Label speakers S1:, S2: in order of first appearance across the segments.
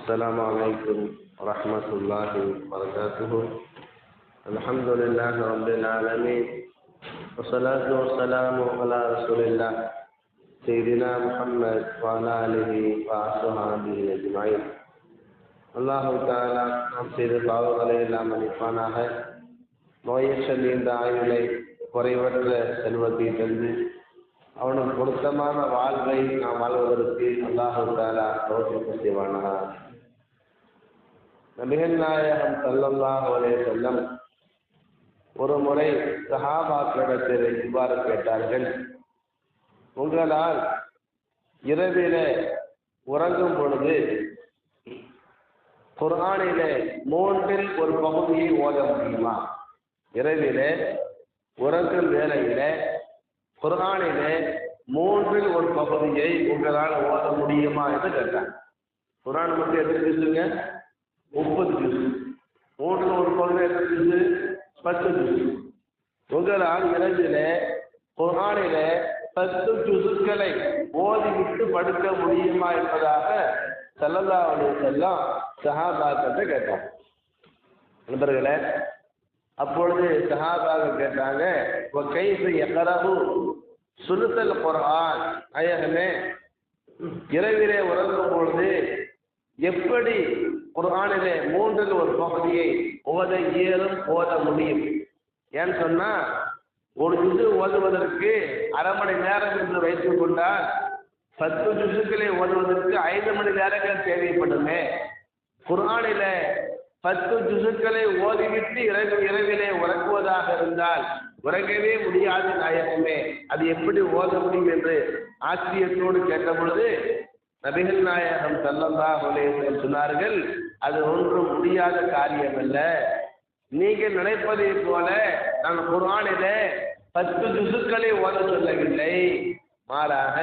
S1: السلام عليكم ورحمة الله وبركاته. الحمد لله رب العالمين والصلاة والسلام على رسول الله سيدنا محمد وعلى آله وصحبه أجمعين. அல்லாஹு தஆலா நாம் செய்த பாவங்களை எல்லாம் மன்னிப்பானாக. நோயற்ற நீண்ட ஆயுளை, குறைவற்ற செல்வத்தை தந்து அவனுக்கு பொருத்தமான வாழ்வை நாம் வாழ்வதற்கு அல்லாஹு தஆலா தௌஃபீக் செய்வானாக. நபிகள் நாயகம் ஸல்லல்லாஹு அலைஹி வஸல்லம் ஒரு முறை சஹாபாக்களிடத்தில் இவ்வாறு கேட்டார்கள், உங்களால் இரவிலே உறங்கும் பொழுது குர்ஆனிலே மூன்றில் ஒரு பகுதியை ஓத முடியுமா? இரவிலே உறங்கும் வேளையிலே குர்ஆனிலே மூன்றில் ஒரு பகுதியை உங்களால் ஓத முடியுமா என்று கேட்டாங்க. குர்ஆன் மட்டும் எத்தனை ஜுஸுங்க? 30 ஜுஸ். மூன்றில் ஒரு பகுதி எத்தனை ஜுஸ்? 10 ஜுஸ். உங்களால் இரவிலே குர்ஆனிலே 10 ஜுஸுக்களை ஓதிவிட்டு படுக்க முடியுமா என்பதாக ஸல்லல்லாஹு அலைஹி வஸல்லம் சஹாபாக்களை கேட்டாங்க. நண்பர்களே, அப்பொழுது சஹாபாக்கள் கேட்டாங்க, கைஃப யக்ரஹு சுலுஸல் குர்ஆன், நாயகமே இரவிலே உறங்கும் பொழுது எப்படி குர்ஆனிலே மூன்றில் ஒரு பகுதியை ஓத இயலும், ஓத முடியும்? ஏன்னு சொன்னா, ஒரு ஜுஸு ஓதுவதற்கு அரை மணி நேரம் என்று வைத்துக் கொண்டால் 10 ஜுஸுக்களை ஓதுவதற்கு 5 மணி நேரங்கள் தேவைப்படுமே. குர்ஆனில 10 ஜுஸுக்களை ஓதிவிட்டு இரவிலே உறங்குவதாக இருந்தால் உறங்கவே முடியாது நாயகமே, அது எப்படி ஓத முடியும் என்று ஆச்சரியத்தோடு கேட்ட பொழுது நபிகள் நாயகம் ஸல்லல்லாஹு அலைஹி வஸல்லம் சொன்னார்கள், அது ஒன்றும் முடியாத காரியம் அல்ல. நீங்கள் நினைப்பதை போல நான் குர்ஆனிலே 10 ஜுஸுக்களை ஓத சொல்லவில்லை. மாறாக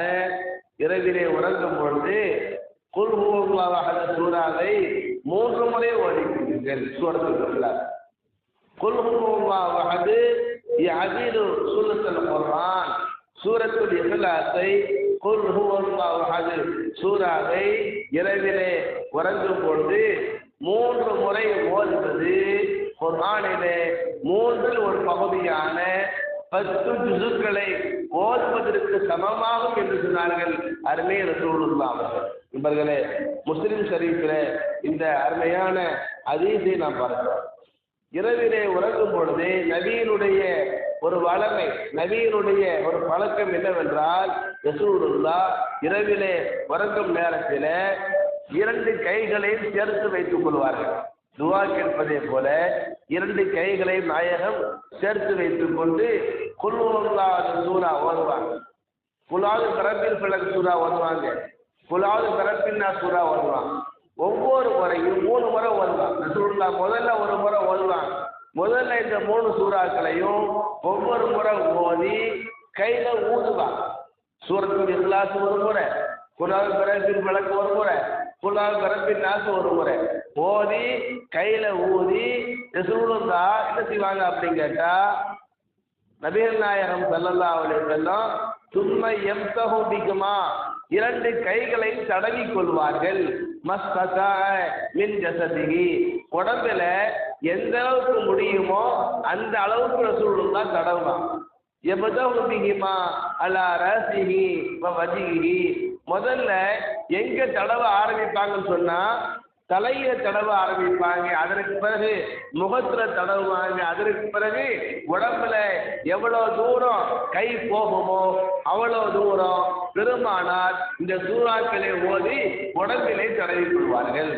S1: இரவிலே உறங்கும் பொழுது குல் ஹுவல்லாஹு அஹத் சூராவை 3 முறை ஓதிக்கிறீர்கள். சூரத்துல் இக்லாஸ், குல் ஹுவல்லாஹு அஹத் யஅதிலு சுலுஸல் குர்ஆன், சூரத்துல் இக்லாஸை குல் ஹுவல்லாஹு அஹத் சூராவை இரவிலே உறங்கும் பொழுது 3 முறை ஓதுவது குர்ஆனிலே மூன்றில் ஒரு பகுதியான 10 ஜுஸுக்களை ஓதுவதற்கு சமமாகும் என்று சொன்னார்கள் அருமை ரசூலுல்லாஹ் அவர்கள். இவர்களே, முஸ்லிம் ஷரீஃபிலே இந்த அருமையான ஹதீஸை நாம் பார்க்கிறோம். இரவிலே உறங்கும் பொழுது நபியினுடைய ஒரு வளமை, நபியினுடைய ஒரு பழக்கம் என்னவென்றால், ரசூலுல்லாஹ் இரவிலே உறங்கும் நேரத்தில் 2 கைகளையும் சேர்த்து வைத்துக் கொள்வார்கள். துவா கேட்பதே போல 2 கைகளையும் நாயகம் சேர்த்து வைத்துக் கொண்டு குல் ஹுவல்லாஹு சூரா ஓதுவாங்க. குலாவது பரப்பில் பிளக் சூரா ஓதுவாங்க, குலாவது பரப்பில் சூரா ஓதுவாங்க. ஒவ்வொரு முறையும் 3 முறை ஓதுவாங்க. ரசூலுல்லாஹ் முதல்ல ஒரு முறை ஓதுவாங்க. முதல்ல இந்த 3 சூறாக்களையும் ஒவ்வொரு முறை ஓதி கையில ஊதுவாங்க. சூரத்துல் இக்லாஸ் ஒரு முறை, குலாவது பரப்பில் பிளக் ஒரு முறை, குலாவது பரப்பில் நாஸ் ஒரு முறை ஓதி கையில ஊதி ரசூலுல்லாஹ் என்ன செய்வாங்க அப்படின்னு கேட்டா, நபிகள் நாயகம் ஸல்லல்லாஹு அலைஹி வஸல்லம் சும்மா யம்ஸஹு பிகுமா, 2 கைகளை தடவி கொள்வார்கள். மஸ்தஸா மின் ஜஸதிஹி, உடம்புல எந்த அளவுக்கு முடியுமோ அந்த அளவுக்கு ரசூலுல்லாஹ் தடவுவாங்க. யபதஹு பிகுமா அலா ரஸிஹி வ வஜிஹி, முதல்ல எங்க தடவ ஆரம்பிப்பாங்கன்னு சொன்னா தலையில தடவ ஆரம்பிப்பாங்க, அதற்கு பிறகு முகத்துல தடவுவாங்க, அதற்கு பிறகு உடம்புல எவ்வளவு தூரம் கை போகுமோ அவ்வளவு தூரம் பெருமானார் இந்த சூறாக்களை ஓதி உடம்பிலே தடவி கொள்வார்கள்.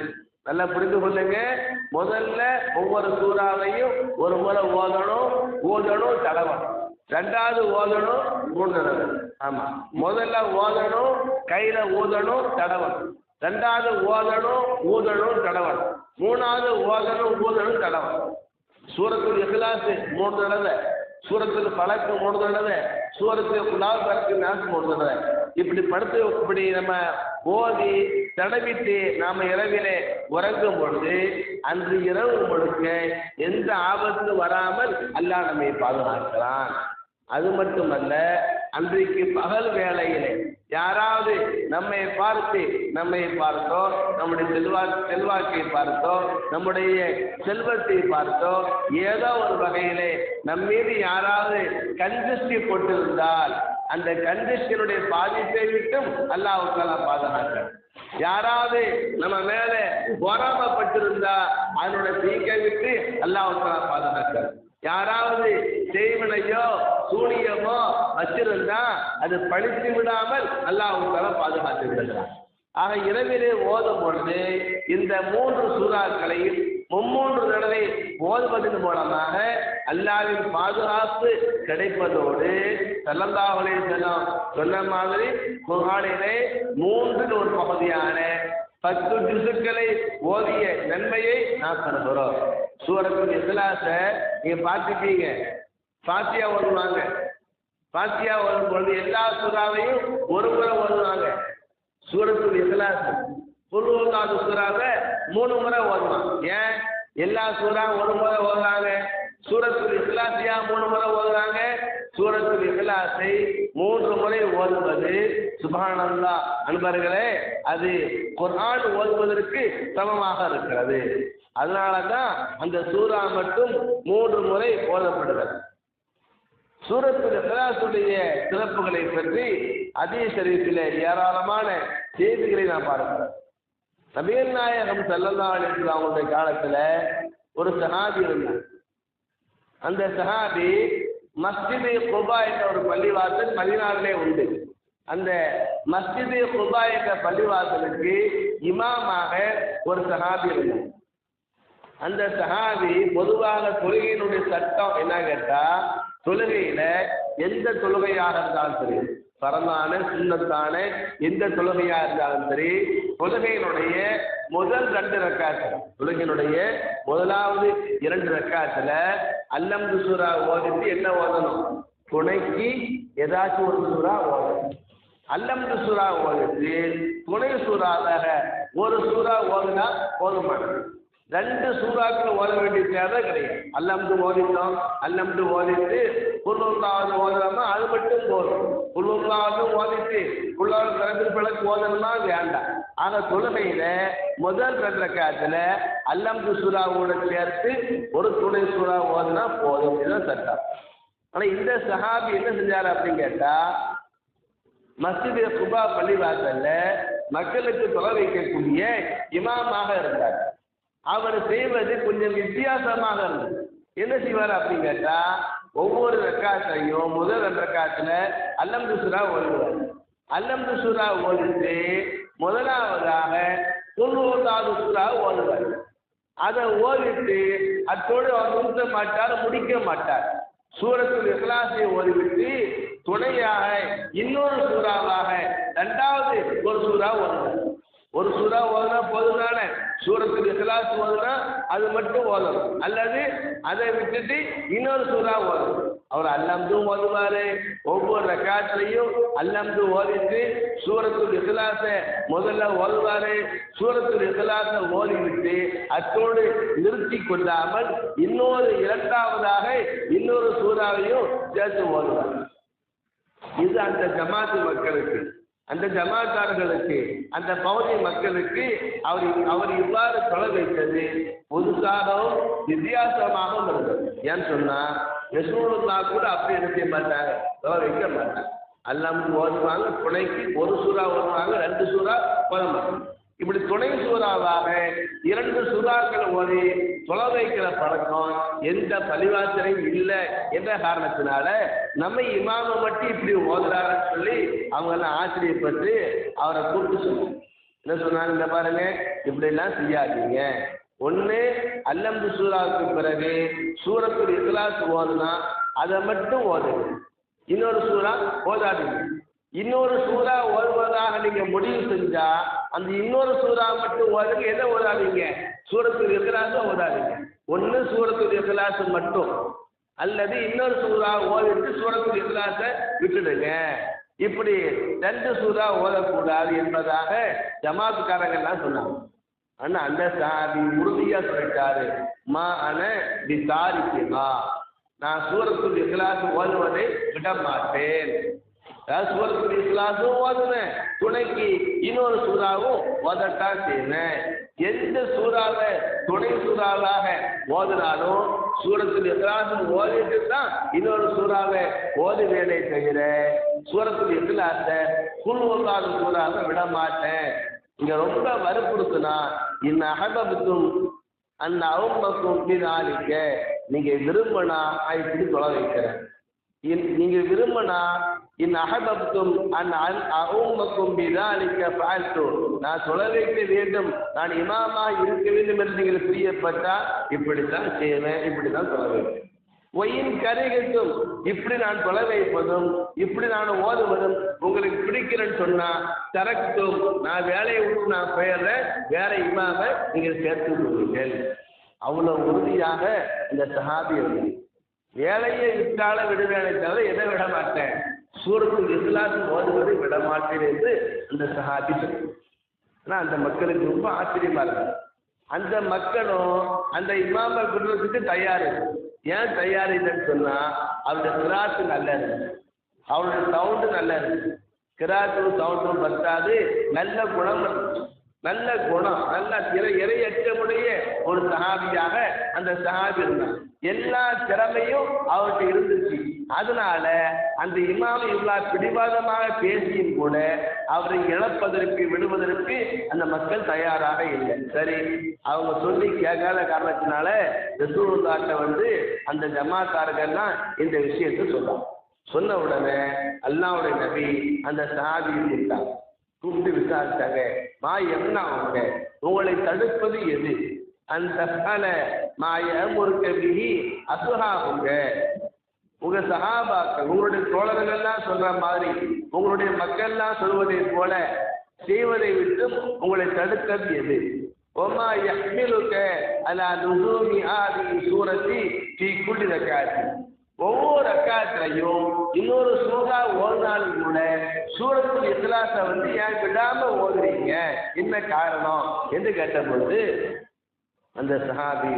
S1: நல்லா புரிந்து கொள்ளுங்க. முதல்ல ஒவ்வொரு சூறாவையும் ஒரு முறை ஓதணும் தடவணும். 2வது ஓதணும் 3 தடவை. ஆமா, முதல்ல ஓதணும், கையில ஊதணும், தடவணும். 2வது ஊதணும் தடவணும். 3வது ஊதணும் தடவணும். சூரத்துல் இக்லாஸ் 3 தடவை, சூரத்துல் ஃபலக் 3 தடவை, சூரத்துல் குலாவது பரப்பில் நாஸ் 3 தடவை. இப்படி நம்ம ஓதி தடவிட்டு நாம இரவிலே உறங்கும் பொழுது அன்று இரவு முழுக்க எந்த ஆபத்து வராமல் அல்லாஹ் நம்மை பாதுகாக்கிறான். அது மட்டுமல்ல, அன்றைக்கு பகல் வேளையிலே யாராவது நம்மை பார்த்து நம்மை பார்த்தோ, நம்முடைய செல்வாக்கை பார்த்தோ, நம்முடைய செல்வத்தை பார்த்தோ, ஏதோ ஒரு வகையிலே நம் மீது யாராவது கண்திஷ்டி போட்டிருந்தால் அந்த கண்திஷ்டியினுடைய பாதிப்பை விட்டும் அல்லாஹ் தஆலா பாதுகாக்க. யாராவது நம்ம மேல பொறாமப்பட்டிருந்தா அதனோட தீங்கை விட்டு அல்லாஹ் தஆலா பாதுகாக்க. யாராவது செய்வனையோ சூனியமோ வச்சிருந்தா அது பழித்து விடாமல் அல்லாஹ் தஆலா பாதுகாத்து விடுகிறார். ஆக இரவிலே ஓதும் பொழுது இந்த 3 சூறாக்களையும் 3 தடவை ஓதுவதன் மூலமாக அல்லாஹ்வின் பாதுகாப்பு கிடைப்பதோடு ஸல்லல்லாஹு அலைஹி வஸல்லம் சொன்ன மாதிரி குர்ஆனிலே 3 ஒரு பகுதியான 10 ஜுசுக்களை ஓதிய நன்மையை நாம் பெறுகிறோம். சூரத்துல் இக்லாஸ நீங்க பார்த்துட்டீங்க, ஃபாத்தியா ஓதுவாங்க. ஃபாத்தியா ஓதும் பொழுது எல்லா சூறாவையும் ஒரு முறை ஓதுவாங்க. சூரத்துல் இக்லாஸ் குல் ஹுவல்லாஹு சூறாவை 3 முறை ஓதுவாங்க. ஏன் எல்லா சூறாவும் ஒரு முறை ஓதுறாங்க? சூரத்துல் இக்லாஸியா 3 முறை ஓதுறாங்க. சூரத்துல் இக்லாஸை 3 முறை ஓதுவது சுப்ஹானல்லாஹ் அன்பர்களே, அது குர்ஆன் ஓதுவதற்கு சமமாக இருக்கிறது. அதனால தான் அந்த சூறா மட்டும் 3 முறை ஓதப்படுகிறது. சூரத்துல் இக்லாஸுடைய சிறப்புகளை பற்றி ஹதீஸ் ஷரீஃபிலே ஏராளமான செய்திகளை நாம் பார்க்கிறோம். நபிகள் நாயகம் ஸல்லல்லாஹு அலைஹி வஸல்லம் அவங்களுடைய காலத்துல ஒரு சஹாபி இருந்தார். அந்த சஹாபி மஸ்ஜித் குபா என்ற ஒரு பள்ளிவாசல் மதீனாவிலே உண்டு. அந்த மஸ்ஜித் குபா என்ற பள்ளிவாசலுக்கு இமாமாக ஒரு சஹாபி இருந்தார். அந்த சஹாபி பொதுவாக தொழுகையினுடைய சட்டம் என்ன கேட்டா, தொழுகையில எந்த தொழுகையாக இருந்தாலும் சரி, பரந்தான சுன்னத்தான எந்த தொழுகையா இருந்தாலும் சரி, தொழுகையினுடைய முதல் 2 ரக்காத்து, தொழுகையினுடைய முதலாவது 2 ரக்காத்துல அல்லம்து சூரா ஓதிட்டு என்ன ஓதணும்? துணைக்கு ஏதாச்சும் ஒரு சூறா ஓதணும். அல்லம்து சூரா ஓதிட்டு துணை சூறாவாக ஒரு சூறா ஓதுனா போதுமானது. 2 சூறாக்கள் ஓத வேண்டிய தேவை கிடையாது. அல்லம்து ஓதிட்டோம், அல்லம்து ஓதிட்டு குல்லுல்லாஹு ஓதுறோமா அது மட்டும் போதும். குல்லுல்லாஹு ஓதிட்டு குல்லாஹு ரப்பில் ஃபலக் ஓதணுமா வேண்டாம். ஆக தொழுகையில முதல் 2 ரக்காத்துல அல்லம்து சூறாவோட சேர்த்து ஒரு துணை சூறா ஓதுனா போதும். இதுதான் சட்டம். ஆனா இந்த சஹாபி என்ன செஞ்சாரு அப்படின்னு கேட்டா, மஸ்ஜித் குபா பள்ளிவாசல்ல மக்களுக்கு தொலை வைக்கக்கூடிய இமாமாக இருந்தார். அவர் செய்வது கொஞ்சம் வித்தியாசமாக இருந்தது. என்ன செய்வார் அப்படின்னு கேட்டா, ஒவ்வொரு ரக்காத்தையும் முதல் 2 ரக்காத்துல அல்லம்து சூரா ஓதுவார். அல்லம்து சூரா ஓதிட்டு முதலாவதாக குல் ஹுவல்லாஹு சூரா ஓதுவார். அதை ஓதிட்டு அத்தோடு அவர் நிறுத்த மாட்டார், முடிக்க மாட்டார். சூரத்துல் இக்லாஸை ஓதிவிட்டு துணையாக இன்னொரு சூறாவாக 2வது ஒரு சூறா ஓதுவார். ஒரு சூறா ஓதுனா போதுதானே? சூரத்துல் இக்லாஸ் ஓதுனா அது மட்டும் ஓதணும், அல்லது அதை விட்டுட்டு இன்னொரு சூறா ஓதணும். அவர் அல்லம்து ஓதுவாரு. ஒவ்வொரு ரக்காத்துலையும் அல்லம்து ஓதிட்டு சூரத்துல் இக்லாஸை முதல்ல ஓதுவாரு. சூரத்துல் இக்லாஸை ஓதிவிட்டு அத்தோடு நிறுத்தி கொள்ளாமல் இன்னொரு 2வதாக இன்னொரு சூறாவையும் சேர்த்து ஓதுவார். இது அந்த ஜமாத்து மக்களுக்கு, அந்த ஜமாத்தார்களுக்கு, அந்த பகுதி மக்களுக்கு அவர் இவ்வாறு தொலை வைத்தது புதுசாகவும் வித்தியாசமாகவும் இருந்தது. ஏன்னு சொன்னா ரசூலுல்லாஹ் கூட அப்படி என்ன செய்ய மாட்டாங்க, தொலை வைக்க மாட்டாங்க. அல்லம்து ஓதுவாங்க, துணைக்கு ஒரு சூறா ஓதுவாங்க, 2 சூறா ஓத மாட்டாங்க. இப்படி துணை சூறாவாக 2 சூறாக்கள் ஓதி தொலை வைக்கிற பழக்கம் எந்த பள்ளிவாசலையும் இல்லை என்ற காரணத்தினால நம்ம இமாம மட்டும் இப்படி ஓதுறாருன்னு சொல்லி அவங்க எல்லாம் ஆச்சரியப்பட்டு அவரை கூப்பிட்டு சொன்னாங்க. என்ன சொன்னாங்க? இந்த பாருங்க, இப்படிலாம் செய்யாதீங்க. ஒன்று அல்லம்து சூறாவுக்கு பிறகு சூரத்துல் இக்லாஸ் ஓதுனா அதை மட்டும் ஓதுங்க, இன்னொரு சூறா ஓதாதீங்க. இன்னொரு சூறா ஓதுவதாக நீங்க முடிவு செஞ்சா அந்த இன்னொரு சூறா மட்டும் ஓதுங்க. எதை ஓதாதீங்க? சூரத்துல் இக்லாஸ ஓதாதீங்க. ஒன்று சூரத்துல் இக்லாஸ் மட்டும், அல்லது இன்னொரு சூறா ஓதிட்டு சூரத்துல் இக்லாஸ விட்டுடுங்க. இப்படி 2 சூறா ஓதக்கூடாது என்பதாக ஜமாத்துக்காரங்கள்லாம் சொன்னாங்க. ஆனா அந்த சாதி உறுதியா சொல்லிட்டாரு, மா அன பிசாரிக்குமா, நான் சூரத்துல் இக்லாஸ் ஓதுவதை விட மாட்டேன். சூரத்துல் இக்லாஸும் ஓதுவேன், துணைக்கு இன்னொரு சூறாவும் ஓதத்தான் செய்வேன். எந்த சூறாவை துணை சூறாவாக ஓதினாலும் சூரத்துல் இக்லாஸ் ஓதிட்டு தான் இன்னொரு சூறாவை ஓதுவேனே தவிர சூரத்துல் இக்லாஸை குல் ஹுவல்லாஹ் சூறாவை விட மாட்டேன். இங்க ரொம்ப வற்புறுத்துனா இன் அஹபப்தும் அன் அவும்மக்கும் பிதாலிக, நீங்க விரும்பினா இப்படி தொலை வைக்கிறேன். நீங்க விரும்பினா இன் அஹபப்தும் அன் அவும்மக்கும் பிதாலிக ஃபஅல்து, நான் தொலை வைக்க வேண்டும், நான் இமாமா இருக்க வேண்டும் என்று நீங்கள் பிரியப்பட்டா இப்படித்தான் செய்வேன், இப்படித்தான் தொலை வைப்பேன். ஒயின் கரைகட்டும், இப்படி நான் தொலை வைப்பதும் இப்படி நான் ஓதுவதும் உங்களுக்கு பிடிக்கிறேன்னு சொன்னா தரட்டும், நான் வேலையை விட்டு நான் போயிடுறேன், வேற இமாம நீங்கள் சேர்த்து கொள்வீர்கள். அவ்வளவு உறுதியாக இந்த சஹாபி இருந்தது. வேலையை விட்டாலும் விடுவேனை தவிர எதை விட மாட்டேன், சூரத்துல் இக்லாஸ் ஓதுவதை விட மாட்டேன் என்று அந்த சஹாபி சொன்னார். ஆனால் அந்த மக்களுக்கு ரொம்ப ஆச்சரியமா இருக்கு. அந்த மக்களும் அந்த இமாமை விடுறதுக்கு தயார். ஏன் தயார் இல்லைன்னு சொன்னா அவருடைய கிராத்து நல்லா இருக்கு, அவருடைய சவுண்டு நல்லா இருக்கு. கிராத்தும் சவுண்டும் பத்தாது, நல்ல குணம், நல்ல குணம், நல்ல இறையற்றமுடைய ஒரு சஹாபியாக அந்த சஹாபி இருந்தார். எல்லா திறமையும் அவர்கிட்ட இருந்துச்சு. அதனால அந்த இமாம் இவ்வளவு பிடிவாதமாக பேசியும் கூட அவரை இழப்பதற்கு விடுவதற்கு அந்த மக்கள் தயாராக இல்லை. சரி, அவங்க சொல்லி கேட்காத காரணத்தினால ரசூலுல்லாஹ்ட்ட அந்த ஜமாத்தார்கள்லாம் இந்த விஷயத்தை சொன்னாங்க. சொன்ன உடனே அல்லாஹ்வுடைய நபி அந்த சஹாபியை கூப்பிட்டாங்க. கூப்பிட்டு விசாரிச்சாங்க, மா என்ன அவங்க உங்களை தடுப்பது எது? அந்த அசுஹாபுங்க, உங்க சஹாபாக்கள் உங்களுடைய தோழர்கள்லாம் சொல்ற மாதிரி உங்களுடைய மக்கள்லாம் சொல்வதை போல செய்வதை விட்டு உங்களை தடுத்தது எது? ஒமா யஹ்மிலுக அலா நுஸூமி ஆதி சூரத்தி ஃபீ குல்லி ரக்காத்தி, ஒவ்வொரு ரக்காத்திலையும் இன்னொரு சூறா ஓதினாலும் கூட சூரத்துல் இக்லாஸை ஏன் விடாம ஓதுறீங்க, என்ன காரணம் என்று கேட்டபோது அந்த சஹாபி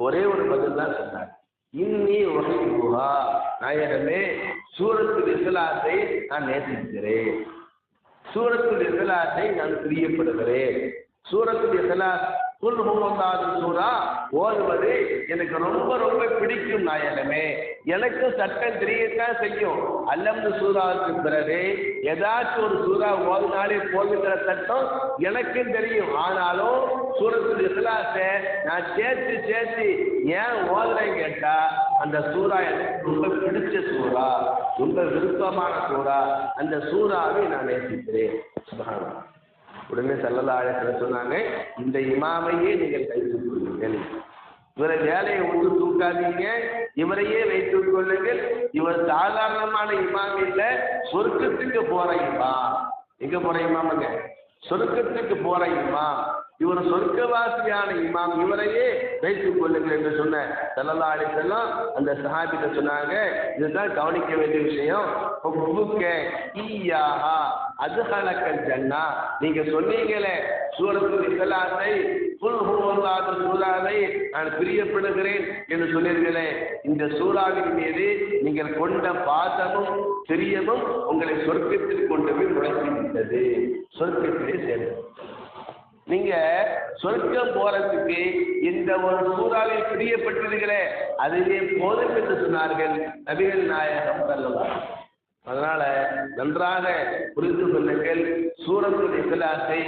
S1: ஒரே ஒரு பதில் தான் சொன்னார், இன்னி உஹிப்புஹா, நாயகமே சூரத்துல் இக்லாஸை நான் நேசிக்கிறேன், சூரத்துல் இக்லாஸை நான் பிரியப்படுகிறேன். சூரத்துல் இக்லாஸ் குல் ஹுவல்லாஹ் சூரா ஓதுவது எனக்கு ரொம்ப ரொம்ப பிடிக்கும் நாயகமே. எனக்கு சட்டம் தெரியத்தான் செய்யும். அல்லம்து சூறாவுக்கு பிறகு ஏதாச்சும் ஒரு சூறா ஓதுனாலே போகின்ற சட்டம் எனக்கும் தெரியும். ஆனாலும் சூரத்துல் இக்லாஸை நான் சேர்த்து ஏன் ஓதுறேன்னு கேட்டா அந்த சூறா எனக்கு ரொம்ப பிடிச்ச சூறா, ரொம்ப விருப்பமான சூறா, அந்த சூறாவை நான் நேசிக்கிறேன். சுப்ஹானல்லாஹ். உடனே ஸல்லல்லாஹு அலைஹி வஸல்லம் சொன்னாங்க, இந்த இமாமையே நீங்கள் கைது கொள்ளுங்கள், இவரை வேலையை விட்டு தூக்காதீங்க, இவரையே வைத்துக் கொள்ளுங்கள். இவர் சாதாரணமான இமாம் இல்லை, சொர்க்கத்துக்கு போற இமாம். எங்க போற இமாமுங்க? சொர்க்கத்துக்கு போற இமாம். இவர் சொர்க்கவாசியான இமாம், இவரையே வைத்துக் கொள்ளுங்கள் என்று சொன்ன ஸல்லல்லாஹு அலைஹி வஸல்லம் அந்த சஹாபிட்ட சொன்னாங்க, இதுதான் கவனிக்க வேண்டிய விஷயம். அதுஹலக்கல் ஜன்னா, நீங்க சொன்னீங்களே சூரத்துல் இக்லாஸை குல் ஹுவல்லாஹ் சூராவை நான் பிரியப்படுகிறேன் என்று சொன்னீர்களே, இந்த சூறாவின் மீது நீங்கள் கொண்ட பாசமும் பிரியமும் உங்களை சொர்க்கத்தில் கொண்டு போய் நுழைத்து விட்டது, சொர்க்கத்திலே சேர்ந்தது. நீங்க சொர்க்கம் போறதுக்கு இந்த ஒரு சூறாவை பிரியப்பட்டீர்களே, அதுவே போதும் என்று சொன்னார்கள் நபிகள் நாயகம் ஸல்லல்லாஹு அலைஹி வஸல்லம். அதனால நன்றாக புரிந்து கொள்ளுங்கள், சூரத்துல் இக்லாஸை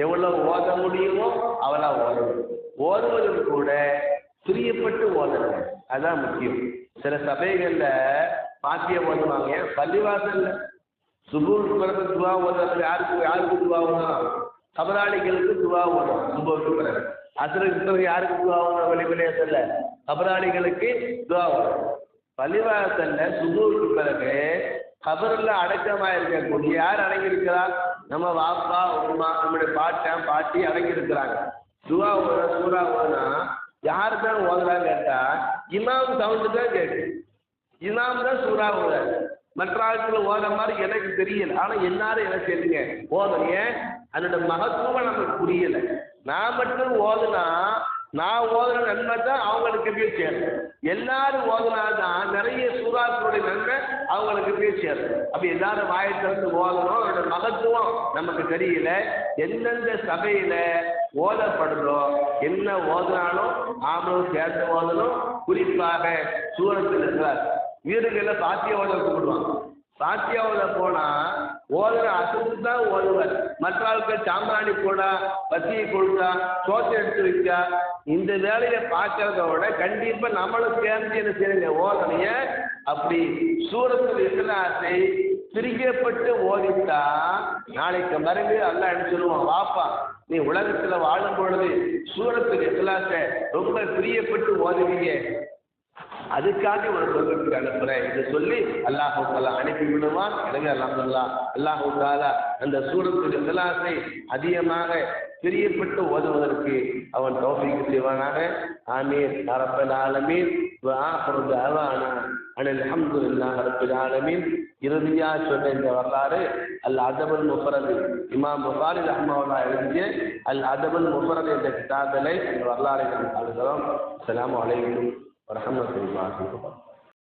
S1: எவ்வளவு ஓத முடியுமோ அவ்வளவு ஓதணும். ஓதுவதும் கூட பிரியப்பட்டு ஓதணும், அதான் முக்கியம். சில சபைகள்ல பாத்திய ஓதுவாங்க, பள்ளிவாசல்ல சுபூருக்கு பிறகு துவா ஓதுறது யாருக்கு துவா ஓதணும்? கபராளிகளுக்கு துவா ஓதணும். சுபூருக்கு பிறகு அசருக்கு பிறகு யாருக்கு துவா ஓதணும்? வெளிவிலேசல்ல கபராளிகளுக்கு துவா ஓதணும். பள்ளிவாசல்ல சுபூருக்கு பிறகு கபரில் அடக்கமா இருக்கக்கூடிய யார் அடங்கியிருக்கிறார்? நம்ம வாப்பா உமா, நம்முடைய பாட்டி அடங்கியிருக்கிறாங்க. துவா ஓத சூறா ஓதுனா யாரு தான் ஓதுறான்னு கேட்டா இமாம் சவுண்டு தான் கேட்கு, இமாம் தான் சூறா ஓத. மற்ற ஆட்கள் ஓத மாதிரி எனக்கு தெரியல, ஆனா எல்லாரும் எனக்கு தெரியுங்க ஓதுங்க. அதோட மகத்துவம் நமக்கு புரியல. நான் மட்டும் ஓதுனா நான் ஓதுன நன்மை தான் அவங்களுக்கு போய் சேரும். எல்லாரும் ஓதுனாதான் நிறைய சூறாக்களுடைய நன்மை அவங்களுக்கு போய் சேரும். அப்படி எல்லாரும் வாயை திறந்து ஓதணும். அதோட மகத்துவம் நமக்கு தெரியல. எந்தெந்த சபையில ஓதப்படுதோ என்ன ஓதுனாலும் நாமளும் சேர்ந்து ஓதணும். குறிப்பாக சூரத்தில் இருக்கிறார் வீடுகளில் பாத்திய ஓத கூப்பிடுவாங்க. பாத்தியாவில் போனா ஓதுற அசத்து தான் ஓதுவர். மற்ற ஆளுக்கு சாம்பிராணி போடா, பத்தியை கொடுத்தா, சோத்தை எடுத்து வைக்கா, இந்த வேலையை பார்க்கறத விட கண்டிப்பா நம்மளும் சேர்ந்து என்ன செய்யுங்க ஓதனைய. அப்படி சூரத்தில் இஸ்லாத்தை பிரிக்கப்பட்டு ஓதித்தா நாளைக்கு மறுபடி அல்லாஹ் என்ன சொல்லுவான், வாப்பா நீ உலகத்துல வாழும் பொழுது சூரத்தில் இஸ்லாத்தை ரொம்ப பிரியப்பட்டு ஓதுவீங்க, அதுக்காக ஒரு சொர்க்கத்துக்கு அனுப்புறேன் என்று சொல்லி அல்லாஹு தாலா அனுப்பி விடுவான். எனவே அல்லாஹு தாலா அந்த சூரத்துடைய இஸ்லாத்தை அதிகமாக பிரியப்பட்டு ஓதுவதற்கு அவன் தௌஃபீக் செய்வானாக. ஆமீன் யா ரப்பல் ஆலமீன். வஆஹிரு தஅவானா அனில் ஹம்துலில்லாஹி ரப்பில் ஆலமீன். இறுதியா சொன்ன இந்த வரலாறு அல் அதபுல் முஃபரத் இமாம் புகாரி ரஹ்மத்துல்லாஹி எழுதிய அல் அதபுல் முஃபரத் என்ற கிதாபிலே இந்த வரலாறை நாம் காணுகிறோம். அஸ்ஸலாமு அலைக்கும் வரஹ்மத்துல்லாஹி வபரகாத்துஹு.